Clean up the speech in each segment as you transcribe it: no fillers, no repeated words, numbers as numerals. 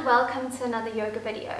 and welcome to another yoga video.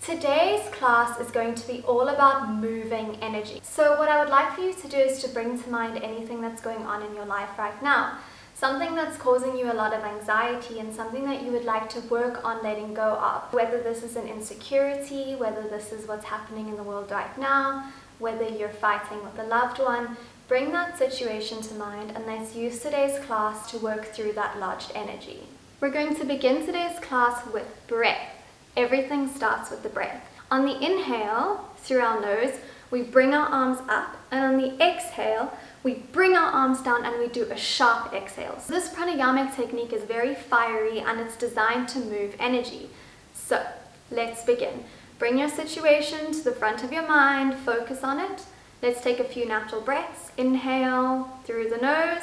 Today's class is going to be all about moving energy. So what I would like for you to do is to bring to mind anything that's going on in your life right now. Something that's causing you a lot of anxiety and something that you would like to work on letting go of. Whether this is an insecurity, whether this is what's happening in the world right now, whether you're fighting with a loved one, bring that situation to mind and let's use today's class to work through that lodged energy. We're going to begin today's class with breath. Everything starts with the breath. On the inhale, through our nose, we bring our arms up, and on the exhale, we bring our arms down and we do a sharp exhale. So this pranyamic technique is very fiery and it's designed to move energy. So let's begin. Bring your situation to the front of your mind, focus on it. Let's take a few natural breaths. Inhale through the nose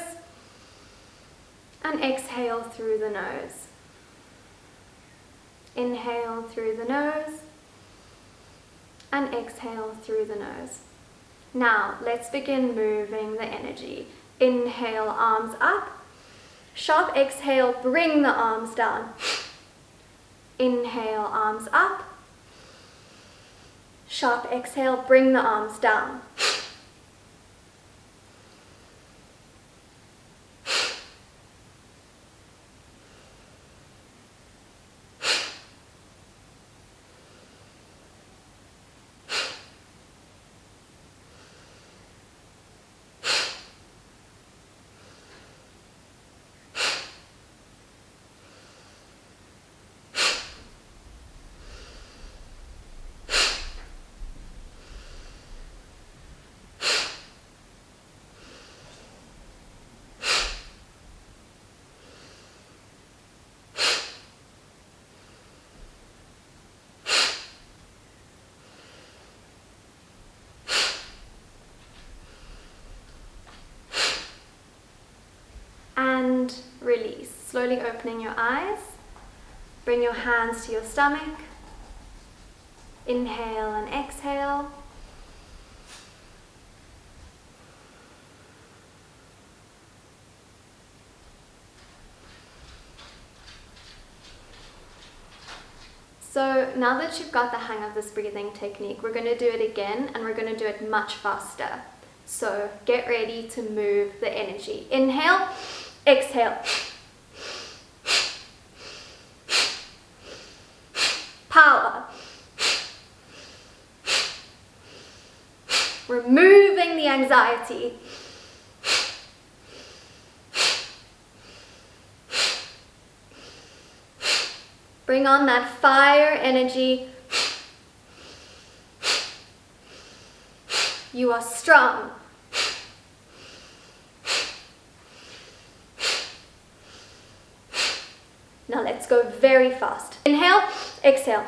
and exhale through the nose. Inhale through the nose and exhale through the nose. Now let's begin moving the energy. Inhale, arms up. Sharp exhale, bring the arms down. Inhale, arms up. Sharp exhale, bring the arms down. And release, slowly opening your eyes. Bring your hands to your stomach. Inhale and exhale. So now that you've got the hang of this breathing technique, we're going to do it again and we're going to do it much faster. So get ready to move the energy. Inhale, exhale. Power. Removing the anxiety. Bring on that fire energy. You are strong. Now let's go very fast. Inhale, exhale.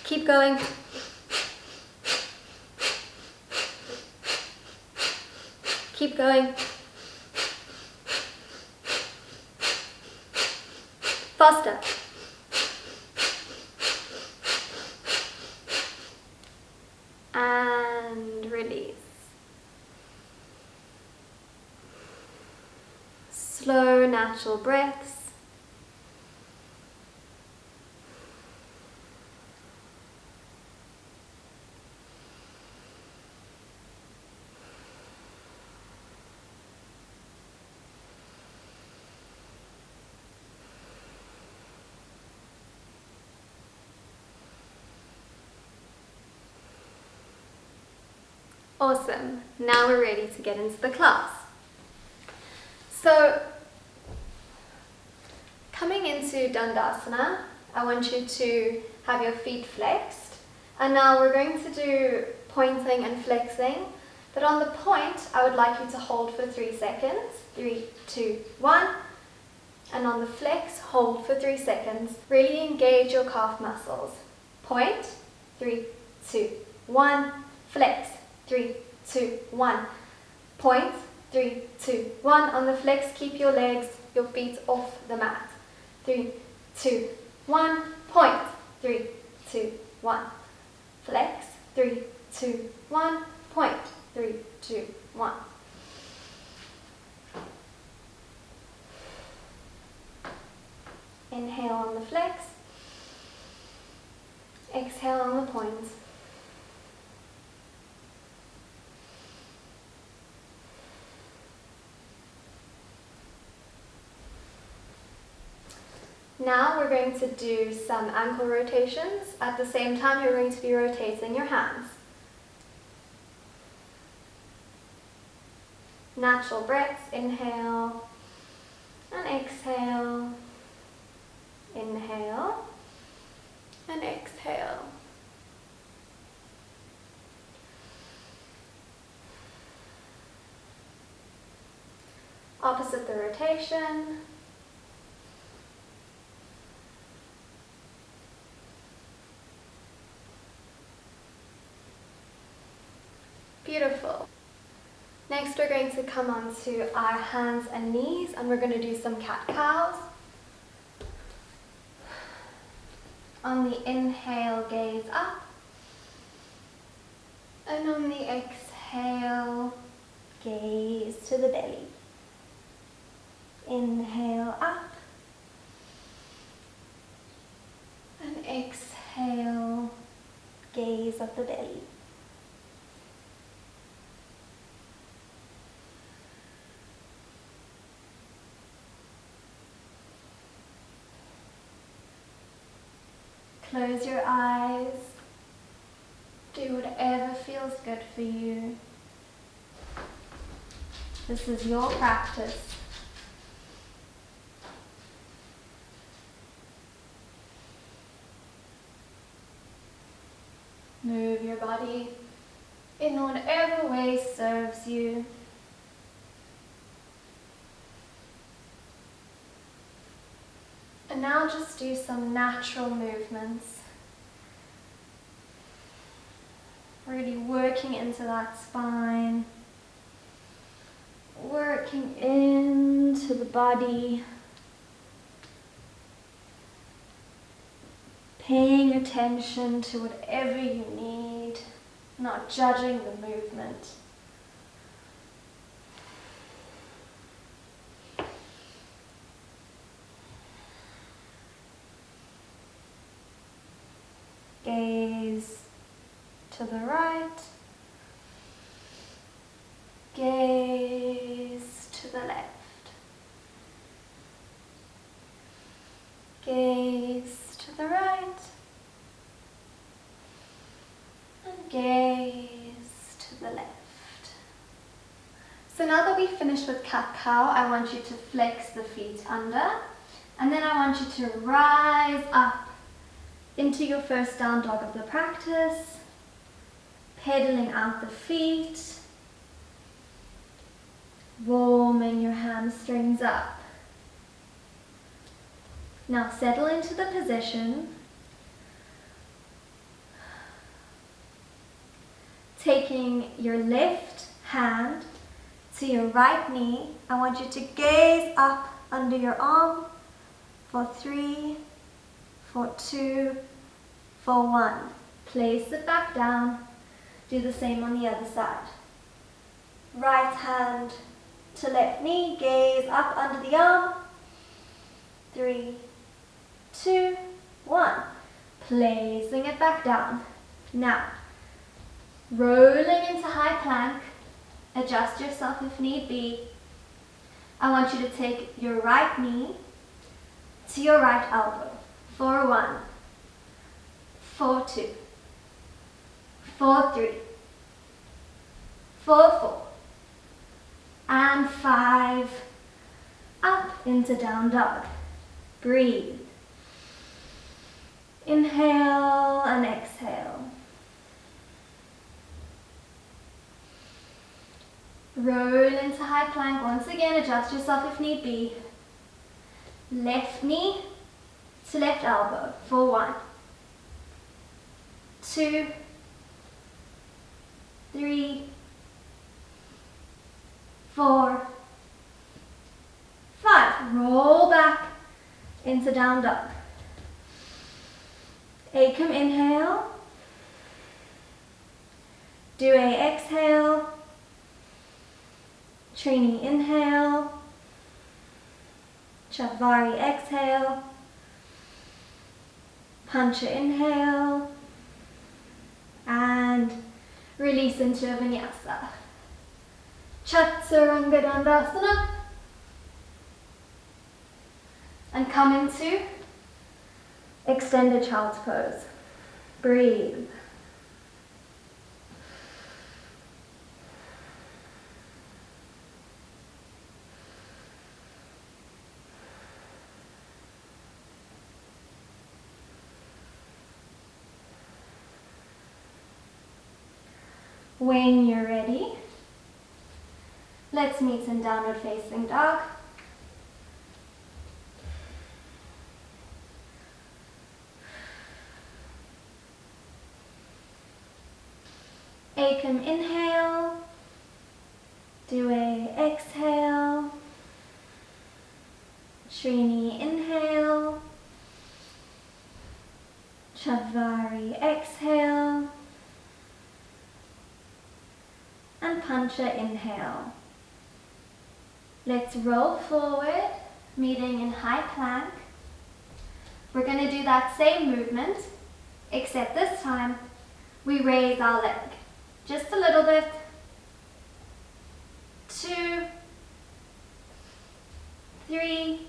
Keep going. Keep going. Faster. And release. Slow, natural breaths. Awesome. Now we're ready to get into the class. So, coming into Dandasana, I want you to have your feet flexed. And now we're going to do pointing and flexing. But on the point, I would like you to hold for 3 seconds. 3, 2, 1. And on the flex, hold for 3 seconds. Really engage your calf muscles. Point, 3, 2, 1. Flex, 3, 2, 1. Point, 3, 2, 1. On the flex, keep your legs, your feet off the mat. 3, 2, 1. Point, 3, 2, 1. Flex, 3, 2, 1. Point, 3, 2, 1. Inhale on the flex. Exhale on the point. Now we're going to do some ankle rotations. At the same time, you're going to be rotating your hands. Natural breaths, inhale and exhale. Inhale and exhale. Opposite the rotation. Beautiful. Next we're going to come onto our hands and knees and we're going to do some cat-cows. On the inhale, gaze up. And on the exhale, gaze to the belly. Inhale up. And exhale, gaze at the belly. Close your eyes. Do whatever feels good for you. This is your practice. Move your body in whatever way serves you. And now just do some natural movements. Really working into that spine. Working into the body. Paying attention to whatever you need. Not judging the movement. Gaze to the right, gaze to the left, gaze to the right, and gaze to the left. So now that we've finished with cat-cow, I want you to flex the feet under, and then I want you to rise up into your first down dog of the practice, pedaling out the feet, warming your hamstrings up. Now settle into the position, taking your left hand to your right knee. I want you to gaze up under your arm for 3, for 2, for 1. Place it back down. Do the same on the other side. Right hand to left knee, gaze up under the arm. 3, 2, 1. Placing it back down. Now, rolling into high plank. Adjust yourself if need be. I want you to take your right knee to your right elbow. For 1, for 2, for 3, for 4, and 5. Up into down dog. Breathe. Inhale and exhale. Roll into high plank. Once again, adjust yourself if need be. left knee to left elbow for 1, 2, 3, 4, 5. Roll back into down dog. Come inhale. Do a exhale. Trini inhale. Chatvari exhale. Pancha inhale. And release into a vinyasa. Chaturanga Dandasana. And come into extended child's pose. Breathe. When you're ready, let's meet in downward facing dog. Come inhale, do a exhale, Trini inhale, Chatvari exhale, and Pancha inhale. Let's roll forward, meeting in high plank. We're going to do that same movement, except this time we raise our leg. Just a little bit. 2, 3,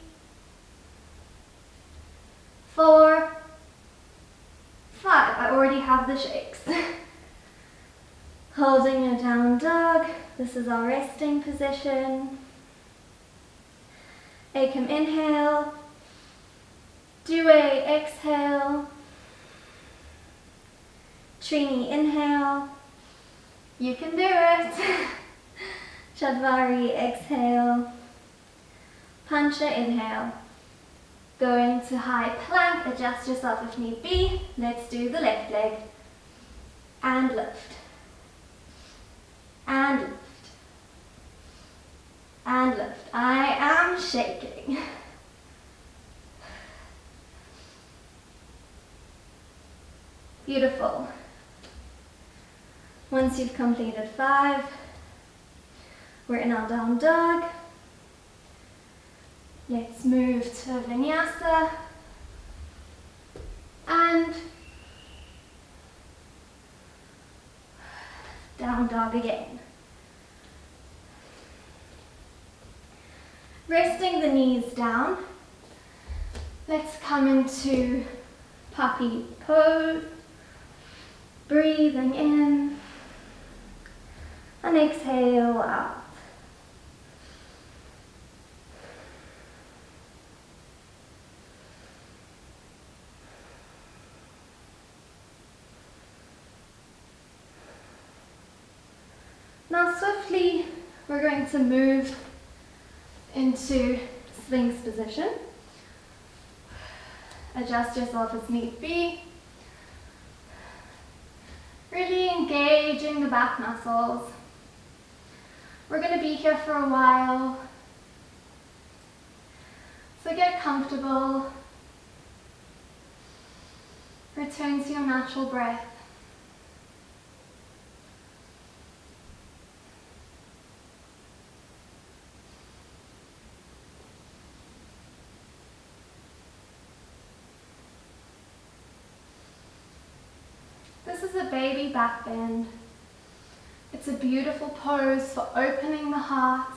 4, 5. I already have the shakes. Holding a down dog. This is our resting position. Come inhale. Do a exhale. Trini inhale. You can do it. Chatvari exhale. Pancha inhale. Going to high plank, adjust yourself if need be. Let's do the left leg. And lift. And lift. And lift. I am shaking. Beautiful. Once you've completed 5, we're in our down dog. Let's move to vinyasa and down dog again. Resting the knees down, let's come into puppy pose, breathing in and exhale out. Now swiftly, we're going to move into Sphinx position. Adjust yourself as need be. Really engaging the back muscles. We're going to be here for a while, so get comfortable. Return to your natural breath. This is a baby back bend. It's a beautiful pose for opening the heart,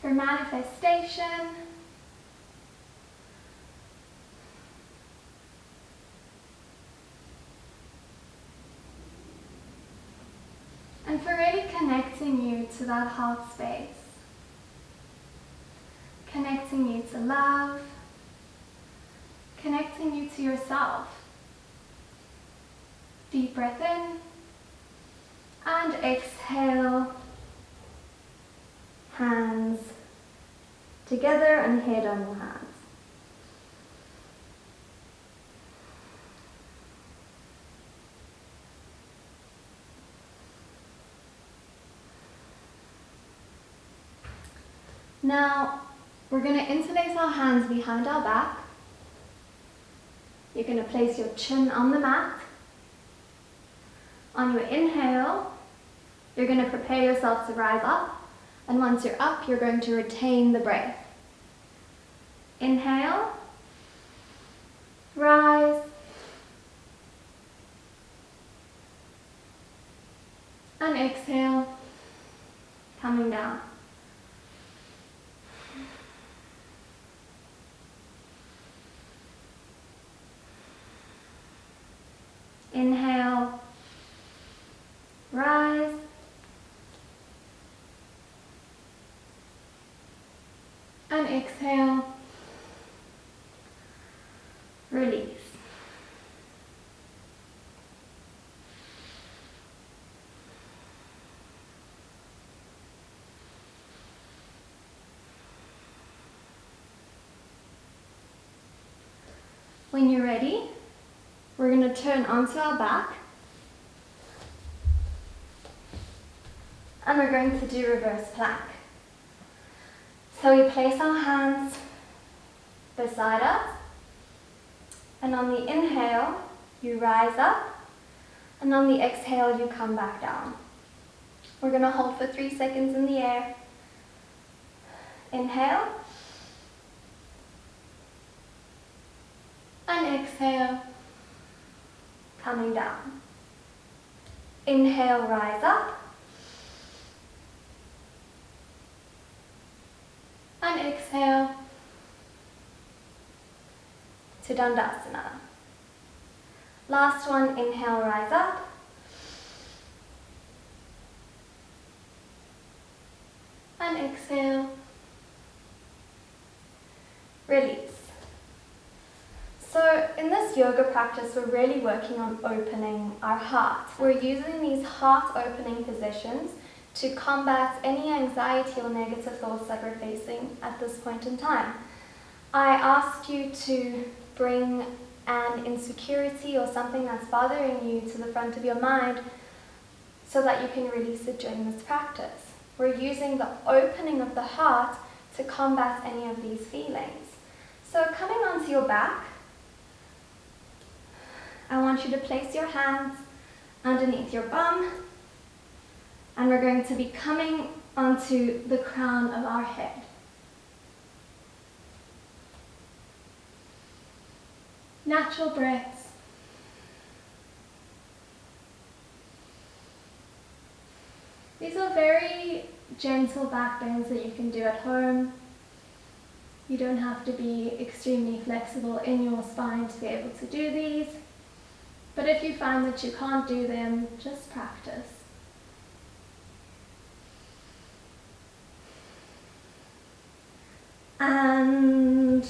for manifestation, and for really connecting you to that heart space, connecting you to love, connecting you to yourself. Deep breath in and exhale, hands together and head on your hands. Now, we're going to interlace our hands behind our back. You're going to place your chin on the mat. On your inhale, you're going to prepare yourself to rise up. And once you're up, you're going to retain the breath. Inhale, rise, and exhale, coming down. Inhale, rise, and exhale, release. When you're ready, we're going to turn onto our back and we're going to do reverse plank. So we place our hands beside us, and on the inhale you rise up, and on the exhale you come back down. We're going to hold for 3 seconds in the air. Inhale and exhale, coming down. Inhale, rise up, and exhale to Dandasana. Last one, inhale, rise up, and exhale, release. So in this yoga practice, we're really working on opening our heart. We're using these heart-opening positions to combat any anxiety or negative thoughts that we're facing at this point in time. I asked you to bring an insecurity or something that's bothering you to the front of your mind so that you can release it during this practice. We're using the opening of the heart to combat any of these feelings. So coming onto your back, I want you to place your hands underneath your bum, and we're going to be coming onto the crown of our head. Natural breaths. These are very gentle back bends that you can do at home. You don't have to be extremely flexible in your spine to be able to do these. But if you find that you can't do them, just practice. And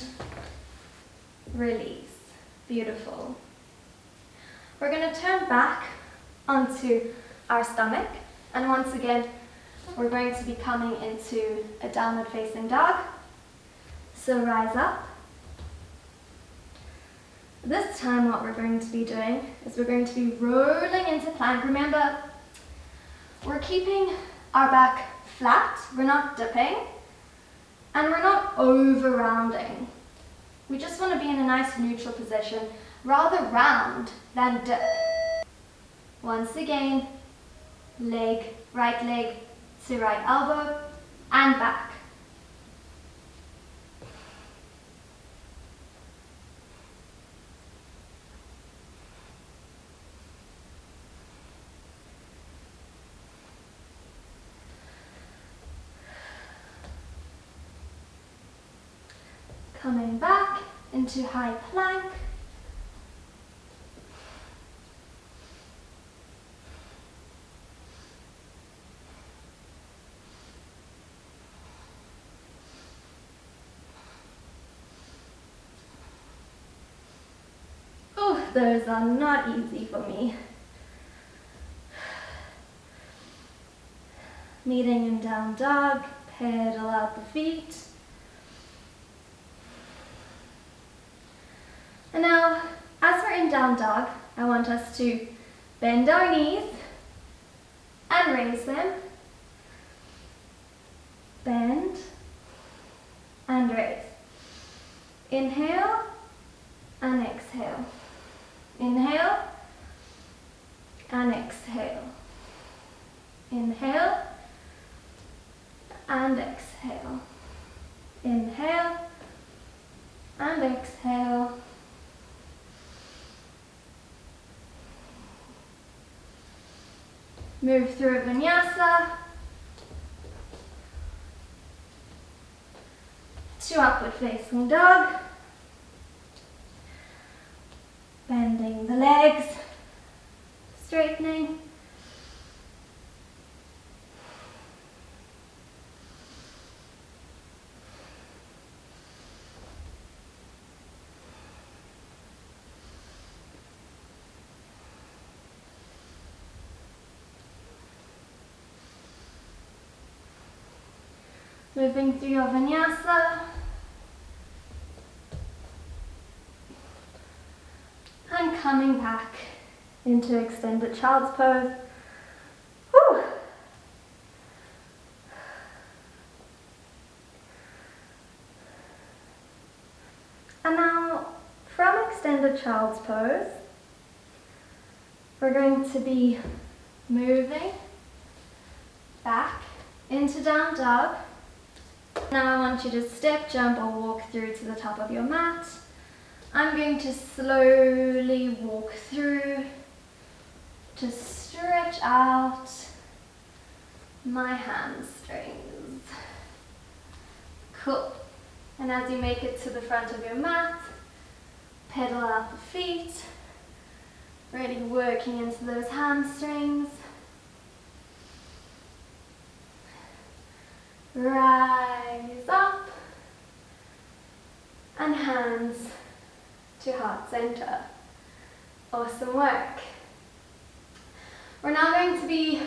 release. Beautiful. We're going to turn back onto our stomach, and once again we're going to be coming into a downward facing dog. So rise up. This time what we're going to be doing is we're going to be rolling into plank. Remember, we're keeping our back flat, we're not dipping, and we're not over rounding. We just want to be in a nice neutral position, rather round than dip. Once again, right leg to right elbow, and back. Coming back into high plank. Oh, those are not easy for me. Meeting in down dog, pedal out the feet. in down dog, I want us to bend our knees and raise them. Bend and raise. Inhale and exhale. Inhale and exhale. Inhale and exhale. Inhale and exhale. Move through a vinyasa to upward facing dog. Bending the legs, straightening. Moving through your vinyasa. And coming back into extended child's pose. Whew. And now from extended child's pose, we're going to be moving back into down dog. Now I want you to step, jump or walk through to the top of your mat. I'm going to slowly walk through to stretch out my hamstrings. Cool. And as you make it to the front of your mat, pedal out the feet, really working into those hamstrings. Rise up and hands to heart center. Awesome work. We're now going to be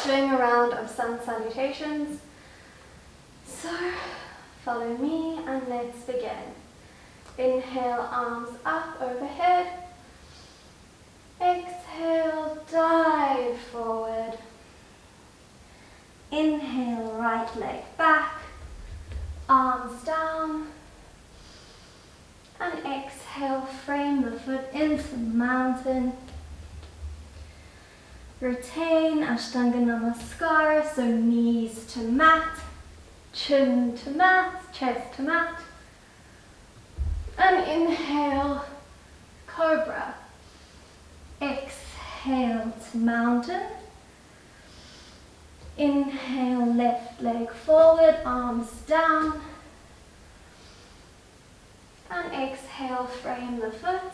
doing a round of sun salutations. So follow me and let's begin. Inhale, arms up overhead. Exhale, dive forward. Inhale, right leg back, arms down. And exhale, frame the foot into the mountain. Retain Ashtanga Namaskara, so knees to mat, chin to mat, chest to mat. And inhale, cobra. Exhale to mountain. Inhale, left leg forward, arms down. And exhale, frame the foot.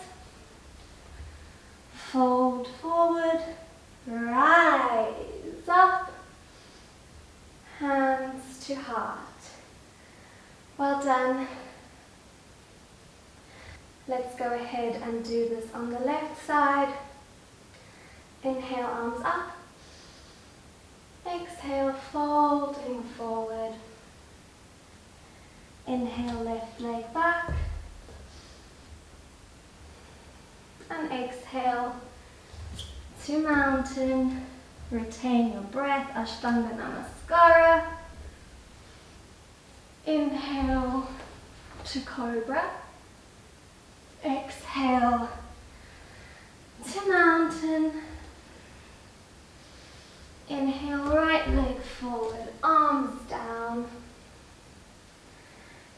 Fold forward, rise up, hands to heart. Well done. Let's go ahead and do this on the left side. Inhale, arms up. Exhale, folding forward. Inhale, left leg back. And exhale to mountain. Retain your breath, Ashtanga Namaskara. Inhale to cobra. Exhale to mountain. Inhale, right leg forward, arms down.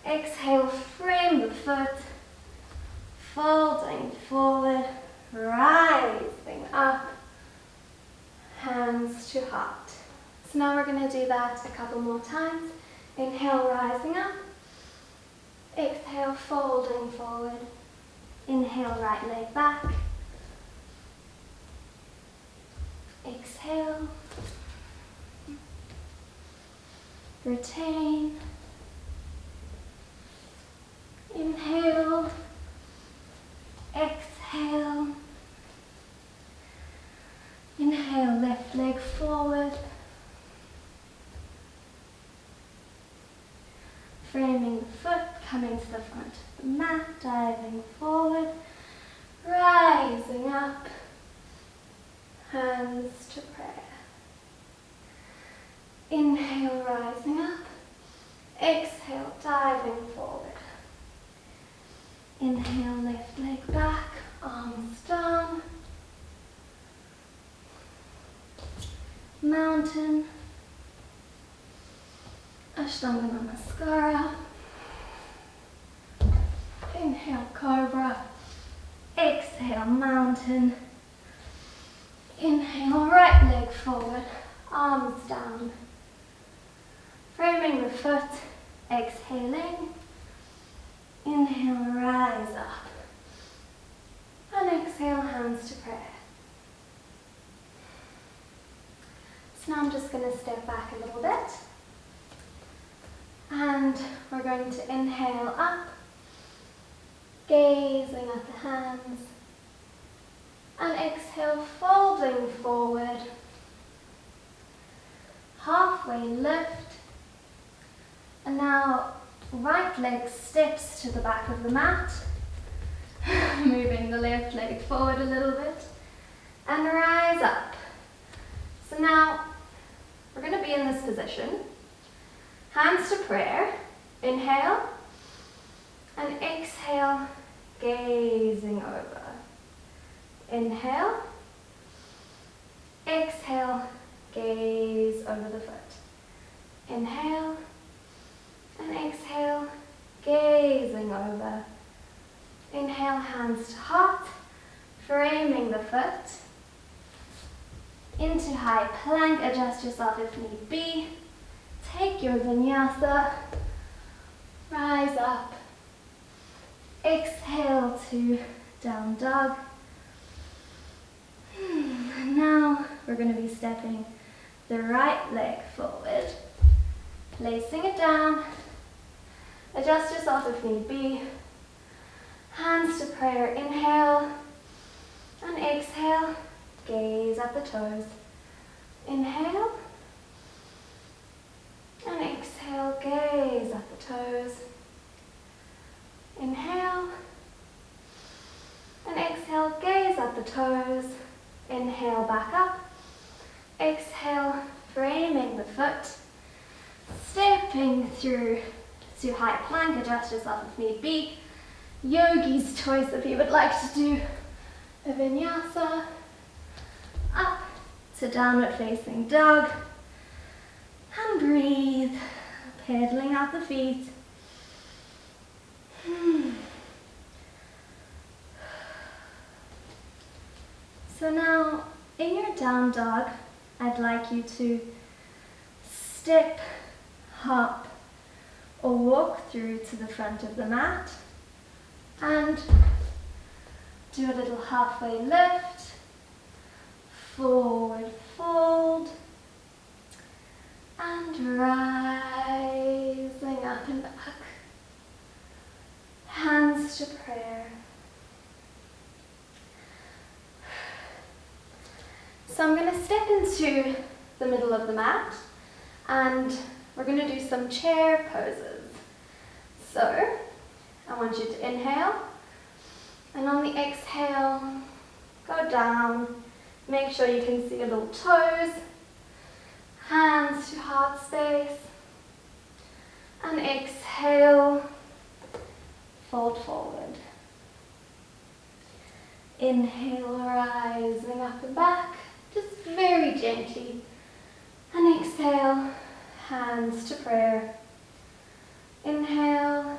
Exhale, frame the foot. Folding forward, rising up, hands to heart. So now we're going to do that a couple more times. Inhale, rising up. Exhale, folding forward. Inhale, right leg back. Exhale. Retain. Inhale. Exhale. Inhale, left leg forward. Framing the foot, coming to the front of the mat, diving forward. rising up, hands to prayer. Inhale, rising up. Exhale, diving forward. Inhale, left leg back, arms down. Mountain. Ashtanga Namaskara. Inhale, cobra. Exhale, mountain. Inhale, right leg forward, arms down. Framing the foot, exhaling. Inhale, rise up. And exhale, hands to prayer. So now I'm just going to step back a little bit. And we're going to inhale up, gazing at the hands. And exhale, folding forward. Halfway lift. And now right leg steps to the back of the mat. Moving the left leg forward a little bit. And rise up. So now we're going to be in this position. Hands to prayer. Inhale. And exhale, gazing over. Inhale. Exhale, gaze over the foot. Inhale. And exhale, gazing over. Inhale, hands to heart, framing the foot. Into high plank, adjust yourself if need be. Take your vinyasa, rise up. Exhale to down dog. And now we're going to be stepping the right leg forward, placing it down. Adjust yourself if need be. Hands to prayer, inhale. And exhale, gaze at the toes. Inhale. And exhale, gaze at the toes. Inhale. And exhale, gaze at the toes. Inhale, back up. Exhale, framing the foot. Stepping through to high plank, adjust yourself if need be. Yogi's choice if you would like to do a vinyasa. Up to downward facing dog. And breathe, pedaling out the feet. So now, in your down dog, I'd like you to step, hop, or walk through to the front of the mat and do a little halfway lift, forward fold, and rising up and back. Hands to prayer. So I'm going to step into the middle of the mat and we're going to do some chair poses. So I want you to inhale and on the exhale, go down. Make sure you can see your little toes. Hands to heart space. And exhale, fold forward. Inhale, rising up and back, just very gently. And exhale, hands to prayer. Inhale,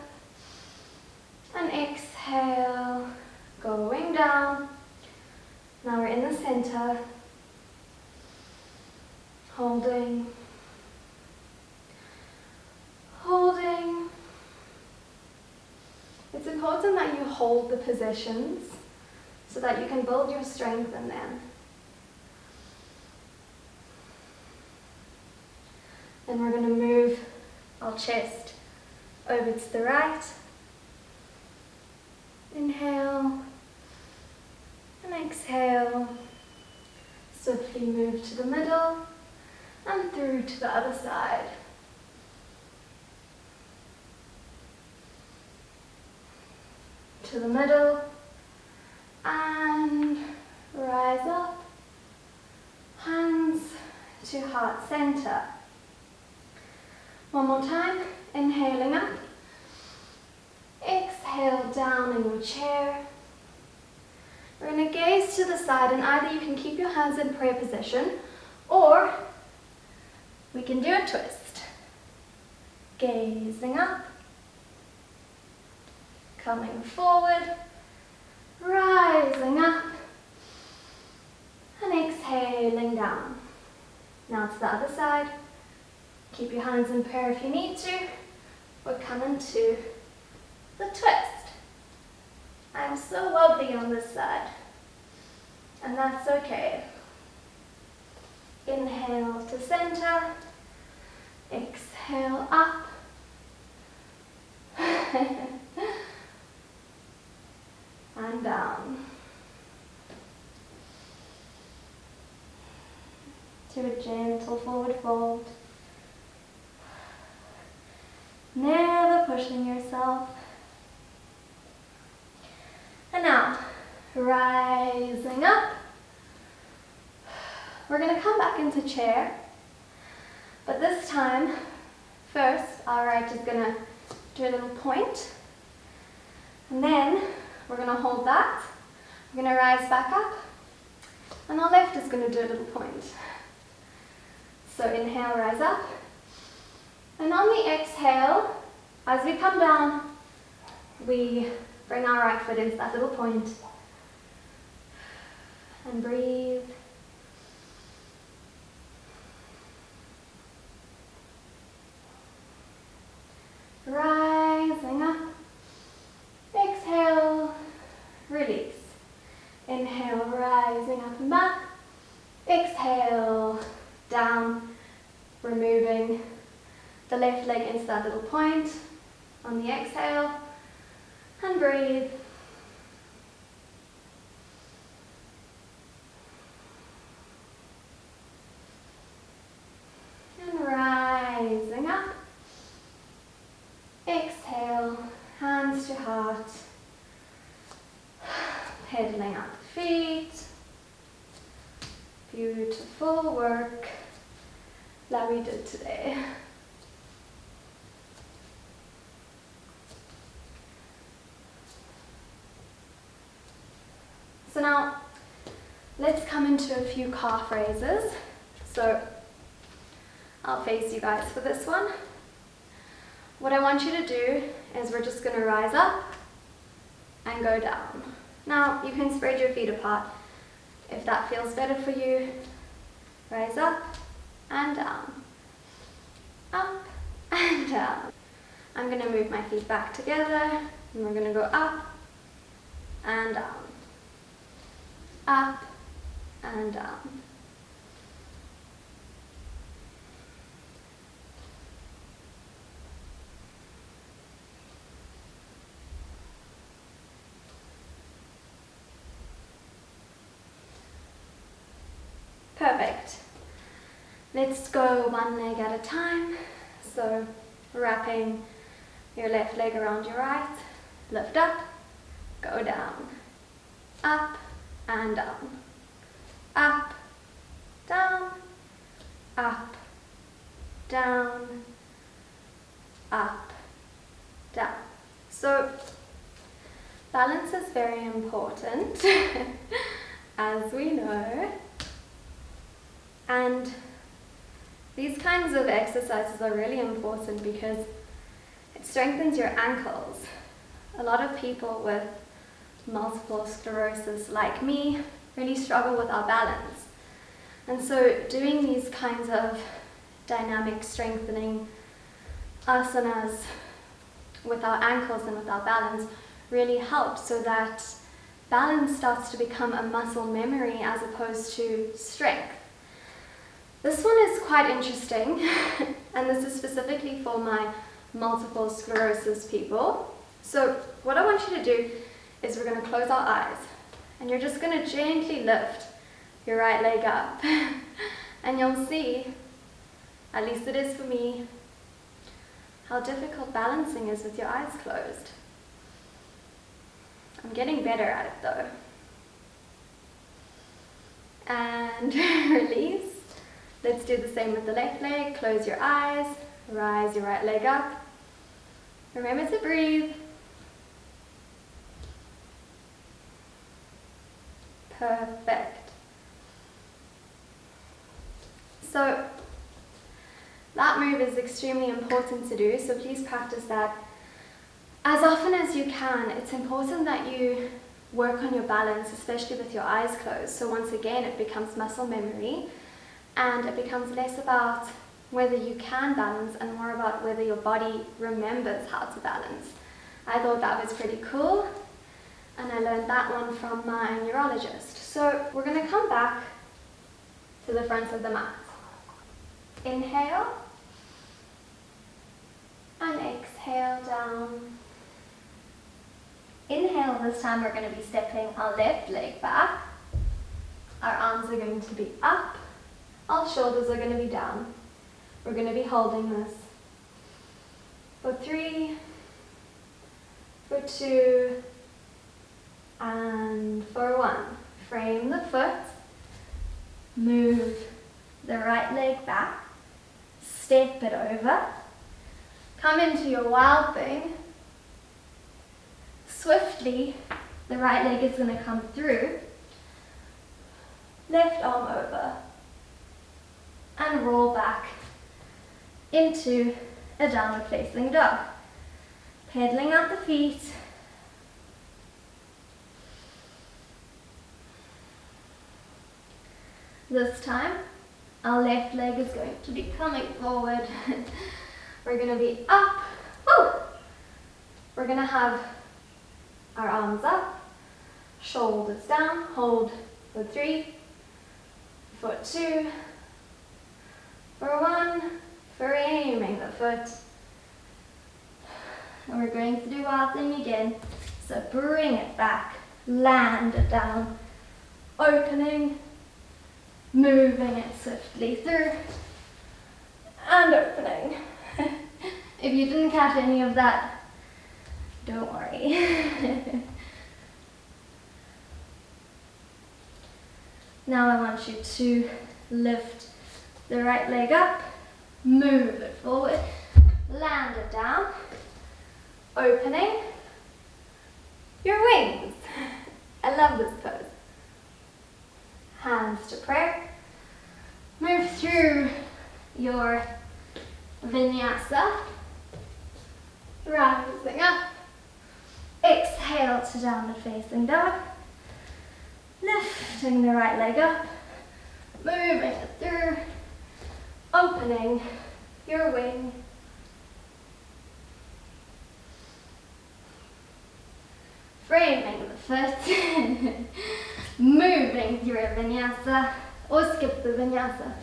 and exhale, going down. Now we're in the center. Holding. Holding. It's important that you hold the positions so that you can build your strength in them. Then we're going to move our chest over to the right. Inhale and exhale. Swiftly move to the middle and through to the other side. To the middle and rise up, hands to heart center. One more time, inhaling up, exhale down in your chair. We're going to gaze to the side, and either you can keep your hands in prayer position or we can do a twist. Gazing up, coming forward, rising up, and exhaling down. Now to the other side. Keep your hands in prayer if you need to. We're coming to the twist. I'm so wobbly on this side, and that's okay. Inhale to center, exhale up, and down. To a gentle forward fold. Never pushing yourself. And now, rising up. We're going to come back into chair. But this time, first, our right is going to do a little point. And then, we're going to hold that. We're going to rise back up. And our left is going to do a little point. So inhale, rise up. And on the exhale, as we come down, we bring our right foot into that little point. And breathe. Rising up. Exhale, release. Inhale, rising up and back. Exhale, down, removing the left leg into that little point on the exhale, and breathe. And rising up. Exhale, hands to heart, pedaling out the feet. Beautiful work that we did today. So now, let's come into a few calf raises. So, I'll face you guys for this one. What I want you to do is we're just going to rise up and go down. Now, you can spread your feet apart if that feels better for you. Rise up and down. Up and down. I'm going to move my feet back together, and we're going to go up and down. Up and down. Perfect. Let's go one leg at a time. So wrapping your left leg around your right, lift up, go down, up and down, up, down, up, down, up, down. So balance is very important, as we know. And these kinds of exercises are really important because it strengthens your ankles. A lot of people with multiple sclerosis, like me, really struggle with our balance. And so doing these kinds of dynamic strengthening asanas with our ankles and with our balance really helps, so that balance starts to become a muscle memory as opposed to strength. This one is quite interesting, and this is specifically for my multiple sclerosis people. So what I want you to do is we're going to close our eyes, and you're just going to gently lift your right leg up. And you'll see, at least it is for me, how difficult balancing is with your eyes closed. I'm getting better at it though. and release. Let's do the same with the left leg. Close your eyes, rise your right leg up. Remember to breathe. Perfect. So that move is extremely important to do, so please practice that as often as you can. It's important that you work on your balance, especially with your eyes closed. So once again, it becomes muscle memory, and it becomes less about whether you can balance and more about whether your body remembers how to balance. I thought that was pretty cool, and I learned that one from my neurologist. So we're going to come back to the front of the mat. Inhale and exhale down. Inhale, this time we're going to be stepping our left leg back. Our arms are going to be up. Our shoulders are going to be down. We're going to be holding this for 3, for 2, and for 1. Frame the foot. Move the right leg back. Step it over. Come into your wild thing. Swiftly, the right leg is going to come through. Left arm over. And roll back into a downward facing dog. Pedaling out the feet. This time, our left leg is going to be coming forward. We're going to be up. Woo! We're going to have our arms up, shoulders down, hold for 3, for 2, for 1, framing the foot. And we're going to do our thing again. So bring it back, land it down, opening, moving it swiftly through, and opening. If you didn't catch any of that, don't worry. Now I want you to lift the right leg up, move it forward, land it down, opening your wings. I love this pose. Hands to prayer. Move through your vinyasa. Rising up. Exhale to downward facing dog. Lifting the right leg up. Moving it through. Opening your wing. Framing the foot. Moving through a vinyasa. Or skip the vinyasa.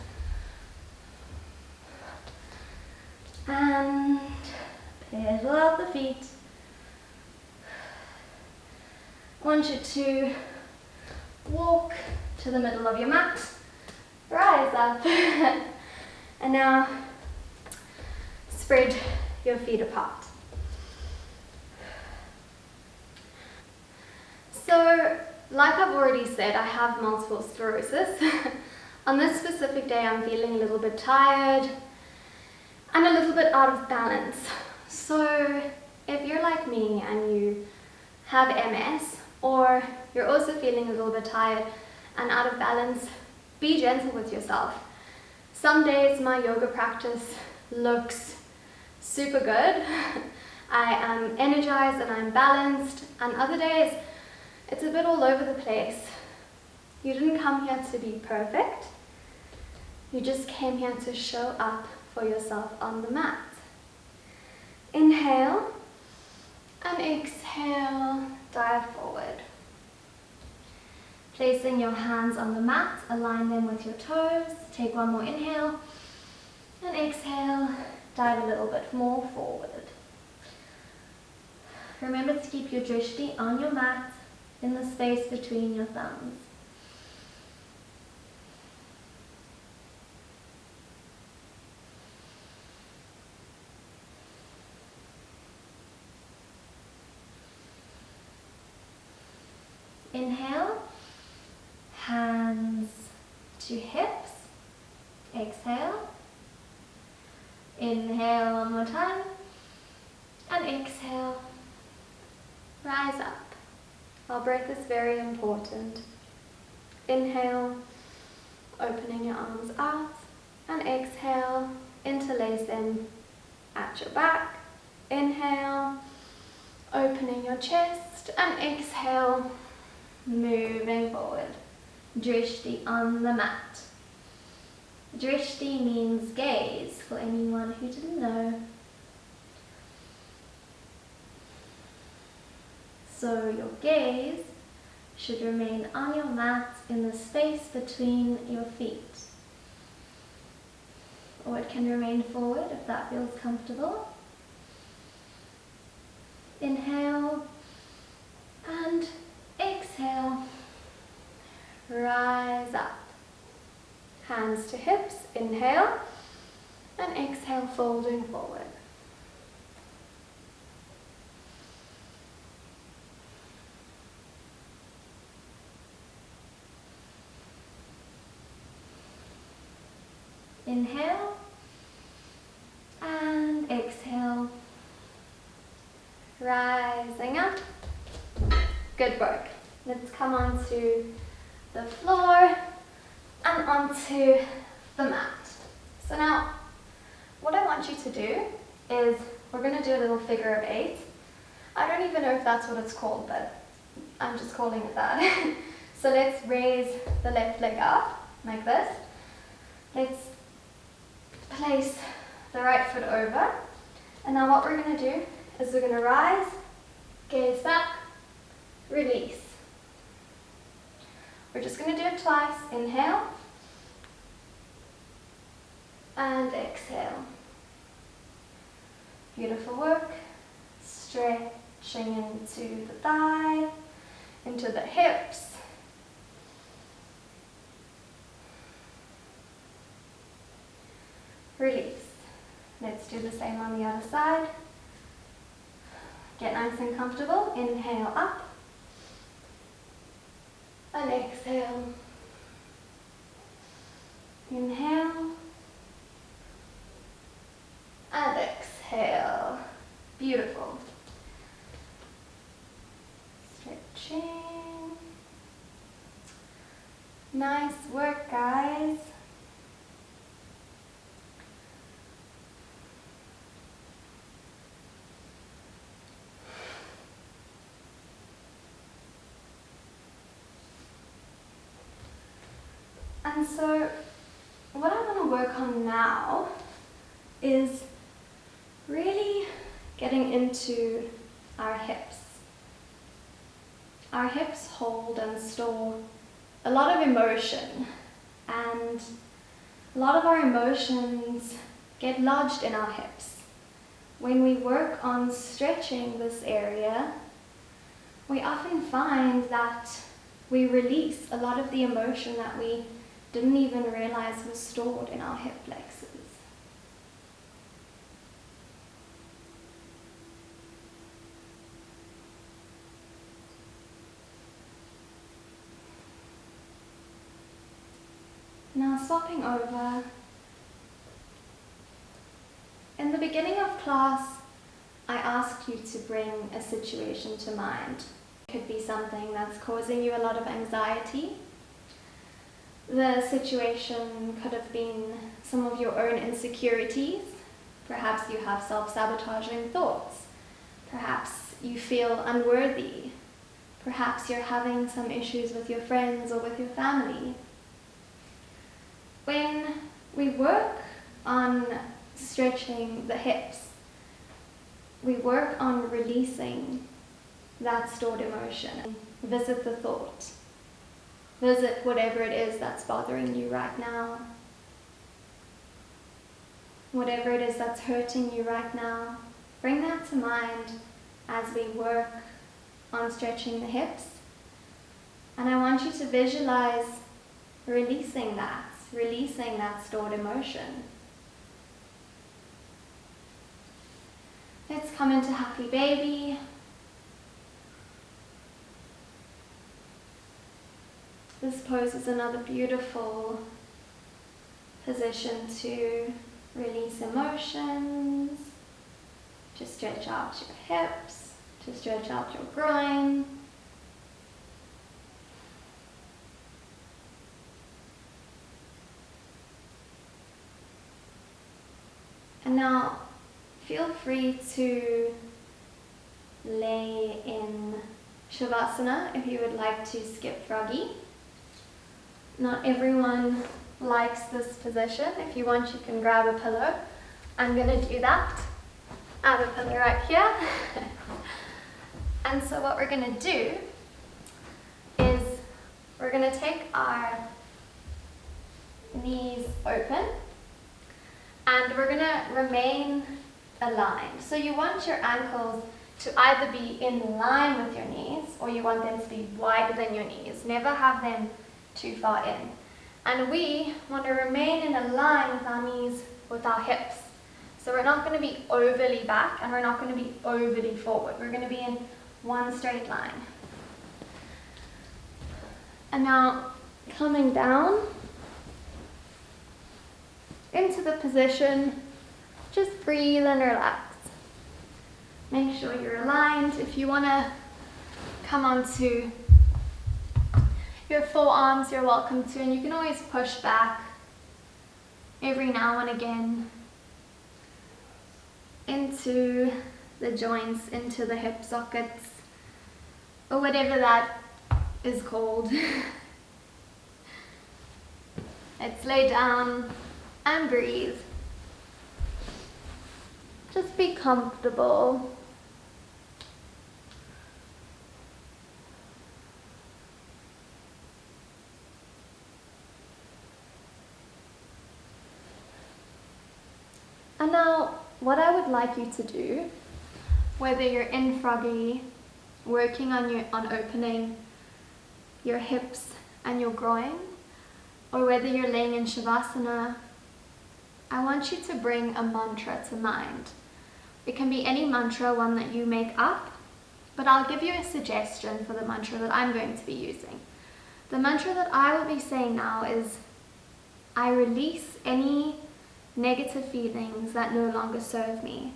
And pedal out the feet. I want you to walk to the middle of your mat. Rise up. And now spread your feet apart. So, like I've already said, I have multiple sclerosis. On this specific day, I'm feeling a little bit tired and a little bit out of balance. So, if you're like me and you have MS, or you're also feeling a little bit tired and out of balance, be gentle with yourself. Some days my yoga practice looks super good. I am energized and I'm balanced, and other days it's a bit all over the place. You didn't come here to be perfect. You just came here to show up for yourself on the mat. Inhale and exhale, dive forward. Placing your hands on the mat, align them with your toes. Take one more inhale and exhale, dive a little bit more forward. Remember to keep your drishti on your mat in the space between your thumbs. Inhale, hands to hips. Exhale. Inhale one more time. And exhale. Rise up. Our breath is very important. Inhale, opening your arms out. And exhale, interlace them at your back. Inhale, opening your chest. And exhale, moving forward. Drishti on the mat. Drishti means gaze, for anyone who didn't know. So your gaze should remain on your mat in the space between your feet. Or it can remain forward if that feels comfortable. Inhale and exhale. Rise up. Hands to hips. Inhale and exhale, folding forward. Inhale and exhale, rising up. Good work. Let's come onto the floor and onto the mat. So now, what I want you to do is, we're going to do a little figure of 8. I don't even know if that's what it's called, but I'm just calling it that. So let's raise the left leg up, like this. Let's place the right foot over. And now what we're going to do is we're going to rise, gaze back, release. We're just going to do it twice. Inhale and exhale. Beautiful work. Stretching into the thigh, into the hips. Release. Let's do the same on the other side. Get nice and comfortable. Inhale up. And exhale. Inhale. And exhale. Beautiful. Stretching. Nice work, guys. And so, what I want to work on now is really getting into our hips. Our hips hold and store a lot of emotion, and a lot of our emotions get lodged in our hips. When we work on stretching this area, we often find that we release a lot of the emotion that we didn't even realize was stored in our hip flexors. Now swapping over. In the beginning of class, I asked you to bring a situation to mind. It could be something that's causing you a lot of anxiety. The situation could have been some of your own insecurities. Perhaps you have self-sabotaging thoughts. Perhaps you feel unworthy. Perhaps you're having some issues with your friends or with your family. When we work on stretching the hips, we work on releasing that stored emotion. Visit the thought. Visit whatever it is that's bothering you right now. Whatever it is that's hurting you right now, bring that to mind as we work on stretching the hips. And I want you to visualize releasing that stored emotion. Let's come into happy baby. This pose is another beautiful position to release emotions, to stretch out your hips, to stretch out your groin. And now feel free to lay in Shavasana if you would like to skip froggy. Not everyone likes this position. If you want, you can grab a pillow. I'm going to do that. I have a pillow right here. And so what we're going to do is we're going to take our knees open and we're going to remain aligned. So you want your ankles to either be in line with your knees or you want them to be wider than your knees. Never have them too far in. And we want to remain in a line with our knees, with our hips. So we're not going to be overly back and we're not going to be overly forward. We're going to be in one straight line. And now coming down into the position, just breathe and relax. Make sure you're aligned. If you want to come onto your forearms, you're welcome to, and you can always push back every now and again into the joints, into the hip sockets, or whatever that is called. Let's lay down and breathe. Just be comfortable. And now, what I would like you to do, whether you're in froggy, working on opening your hips and your groin, or whether you're laying in Shavasana, I want you to bring a mantra to mind. It can be any mantra, one that you make up, but I'll give you a suggestion for the mantra that I'm going to be using. The mantra that I will be saying now is, I release any negative feelings that no longer serve me.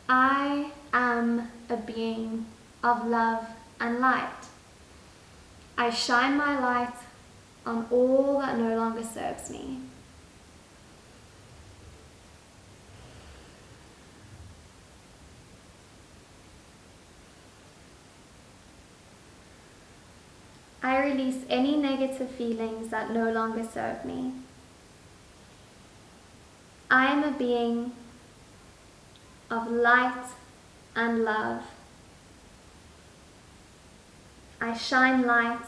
I am a being of love and light. I shine my light on all that no longer serves me. I release any negative feelings that no longer serve me. I am a being of light and love. I shine light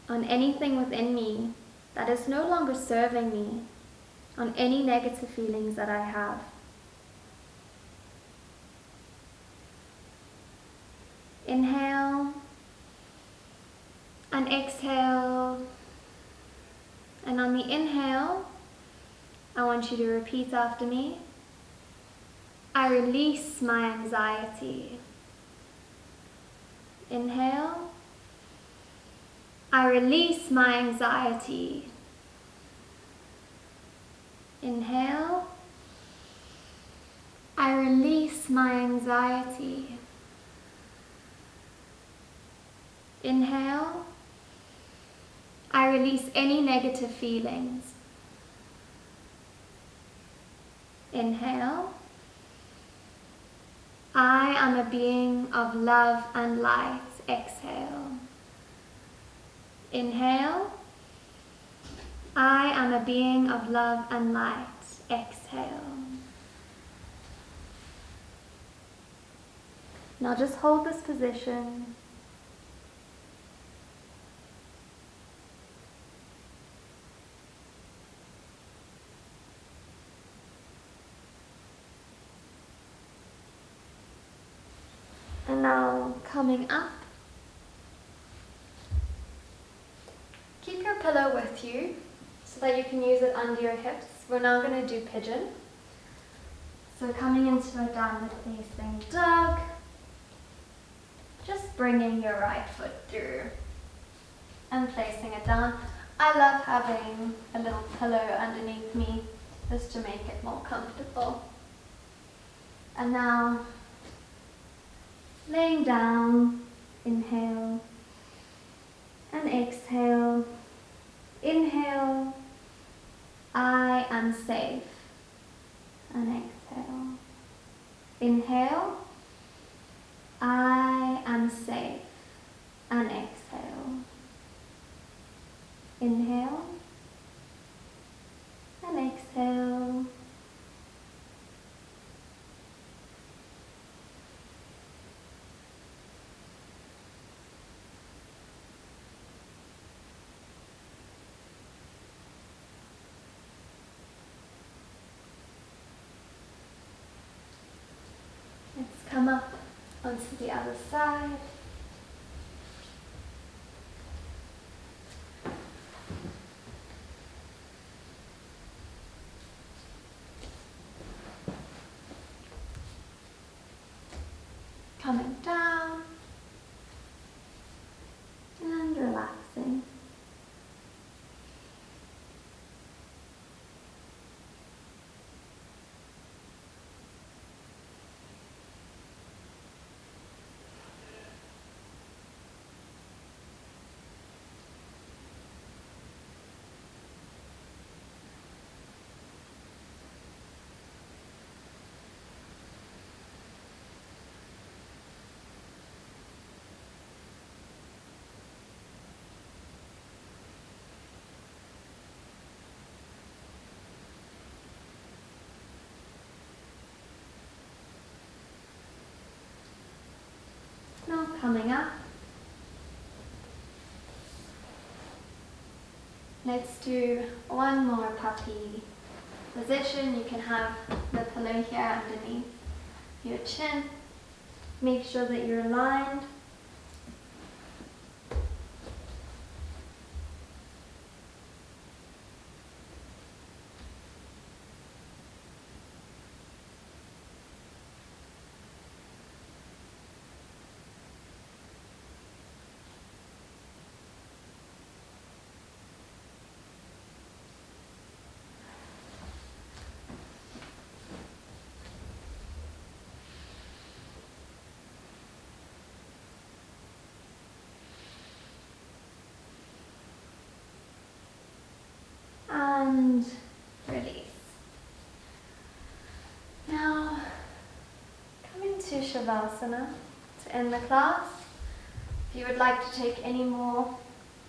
on anything within me that is no longer serving me, on any negative feelings that I have. Inhale and exhale. And on the inhale, I want you to repeat after me. I release my anxiety. Inhale. I release my anxiety. Inhale. I release my anxiety. Inhale. I release any negative feelings. Inhale. I am a being of love and light. Exhale. Inhale. I am a being of love and light. Exhale. Now just hold this position. And now coming up, keep your pillow with you so that you can use it under your hips. We're now going to do pigeon. So coming into a downward facing dog, just bringing your right foot through. and placing it down. I love having a little pillow underneath me just to make it more comfortable. And now, laying down, inhale and exhale. Inhale, I am safe, and exhale. Inhale, I am safe, and exhale. Inhale and exhale. Let's come up onto the other side. Coming down and relaxing. Now coming up, let's do one more puppy position. You can have the pillow here underneath your chin. Make sure that you're aligned. And release. Now, come into Shavasana to end the class. If you would like to take any more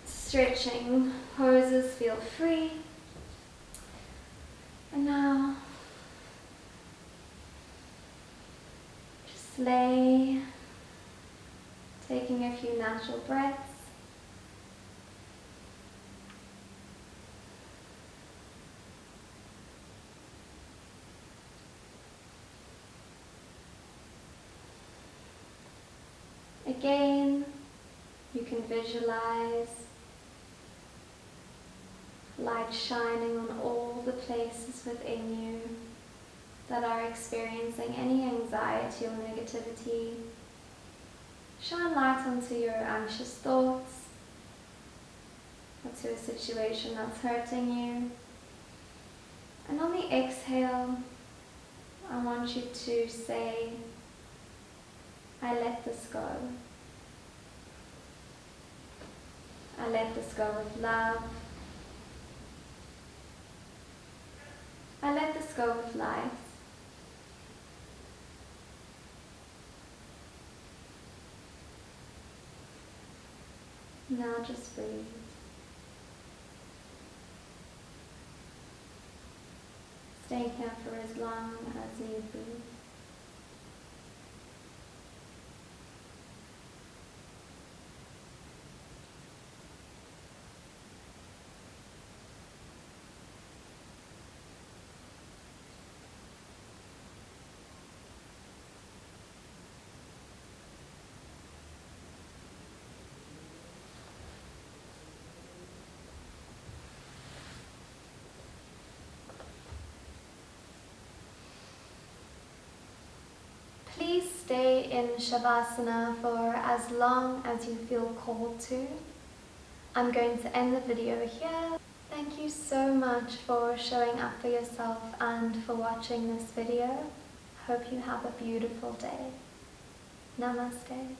stretching poses, feel free. And now, just lay, taking a few natural breaths. Again, you can visualize light shining on all the places within you that are experiencing any anxiety or negativity. Shine light onto your anxious thoughts, onto a situation that's hurting you. And on the exhale, I want you to say, I let this go. I let this go with love. I let this go with life. Now just breathe. Stay here for as long as need be. Please stay in Shavasana for as long as you feel called to. I'm going to end the video here. Thank you so much for showing up for yourself and for watching this video. Hope you have a beautiful day. Namaste.